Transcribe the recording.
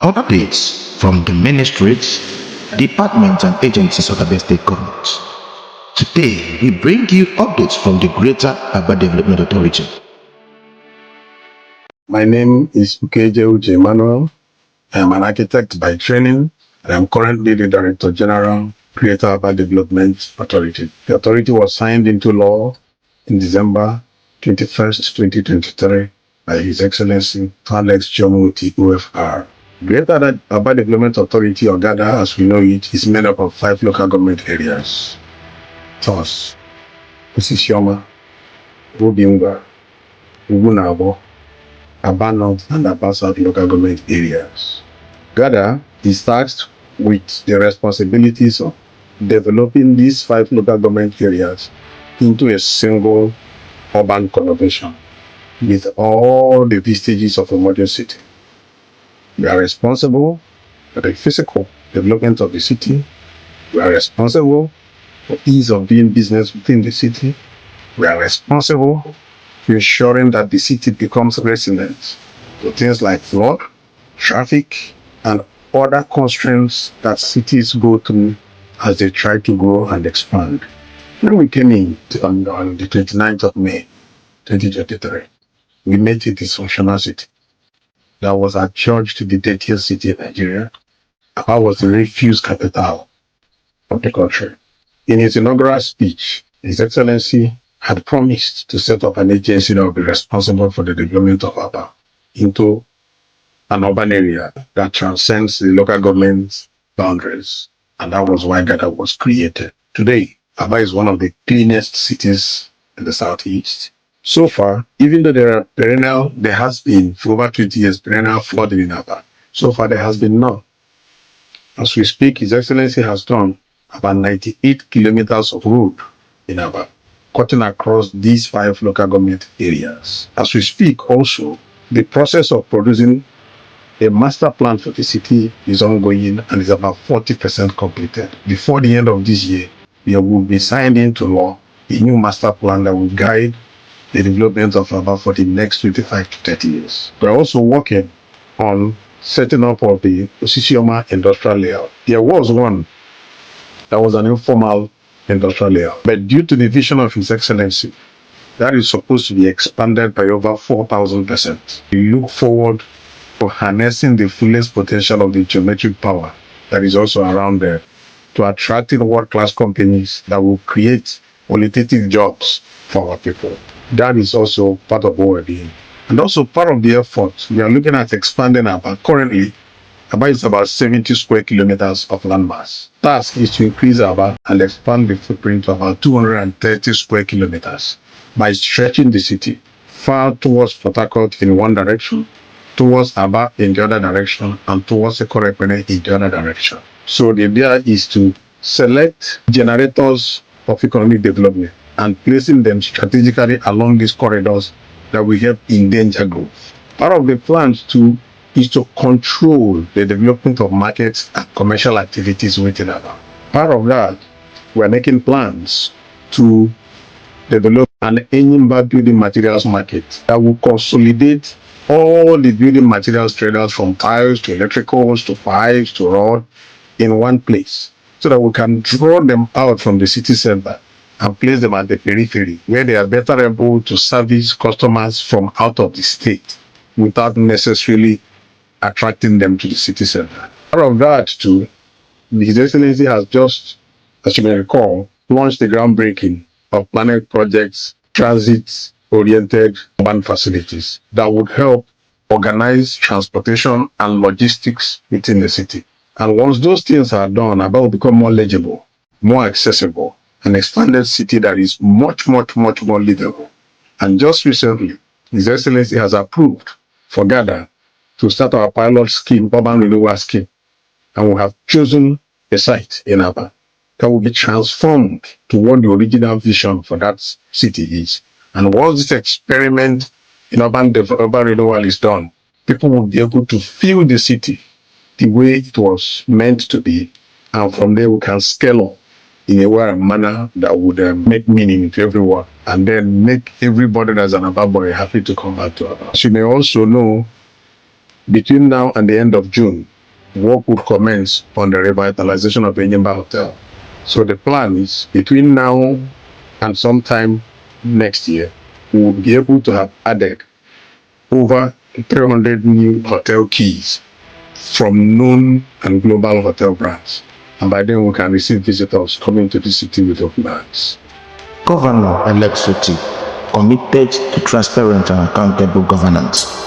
Updates from the ministries, departments, and agencies of the state government. Today, we bring you updates from the Greater Abia Development Authority. My name is Uche Emmanuel. I am an architect by training, and I'm currently the Director General, Greater Abia Development Authority. The authority was signed into law in December 21st, 2023 by His Excellency Alex Otti, OFR. Greater Abia Development Authority, or GADA as we know it, is made up of 5 local government areas. Thus, Osisioma, Eyimba, Ugunabo, Abia North and Abia South local government areas. GADA is tasked with the responsibilities of developing these 5 local government areas into a single urban conurbation with all the vestiges of a modern city. We are responsible for the physical development of the city. We are responsible for ease of doing business within the city. We are responsible for ensuring that the city becomes resilient to things like flood, traffic, and other constraints that cities go through as they try to grow and expand. When we came in on the 29th of May, 2023, we met a dysfunctional city that was adjudged to the dirtiest city in Nigeria. Abia was the refuse capital of the country. In his inaugural speech, His Excellency had promised to set up an agency that would be responsible for the development of Abia into an urban area that transcends the local government's boundaries. And that was why GADA was created. Today, Abia is one of the cleanest cities in the southeast. So far, even though there has been for over 20 years perennial flooding in Abia, so far there has been none. As we speak, His Excellency has done about 98 kilometers of road in Abia, cutting across these 5 local government areas. As we speak also, the process of producing a master plan for the city is ongoing and is about 40% completed. Before the end of this year, there will be signed into law a new master plan that will guide the development of Abia for the next 25 to 30 years. We're also working on setting up of the Osisioma industrial layout. There was one that was an informal industrial layout, but due to the vision of His Excellency, that is supposed to be expanded by over 4,000%. We look forward for harnessing the fullest potential of the geometric power that is also around there to attracting world-class companies that will create qualitative jobs for our people. That is also part of what we're doing. And also part of the effort, we are looking at expanding Abia. Currently, Abia is about 70 square kilometers of landmass. Task is to increase Abia and expand the footprint to about 230 square kilometers by stretching the city far towards Port Harcourt in one direction, towards Abia in the other direction, and towards Ekorepene in the other direction. So the idea is to select generators of economic development and placing them strategically along these corridors that will help endanger growth. Part of the plans too is to control the development of markets and commercial activities within Abia. Part of that, we're making plans to develop an Eyimba building materials market that will consolidate all the building materials traders from tiles to electricals to pipes to rod in one place so that we can draw them out from the city center and place them at the periphery where they are better able to service customers from out of the state without necessarily attracting them to the city center. Part of that too, His Excellency has just, as you may recall, launched the groundbreaking of planet projects, transit-oriented urban facilities that would help organize transportation and logistics within the city. And once those things are done, Abia will become more legible, more accessible, an expanded city that is much more livable. And just recently, His Excellency has approved for GADA to start our pilot scheme, urban renewal scheme, and we have chosen a site in Abia that will be transformed to what the original vision for that city is. And once this experiment in urban renewal is done, people will be able to feel the city the way it was meant to be, and from there we can scale up in a way and manner that would make meaning to everyone, and then make everybody that's an Abia boy happy to come back to Abia. As you may also know, between now and the end of June, work would commence on the revitalization of Eyimba Hotel. So the plan is between now and sometime next year, we will be able to have added over 300 new hotel keys from known and global hotel brands. And by then we can receive visitors coming to the city with open arms. Governor-elect Otti committed to transparent and accountable governance.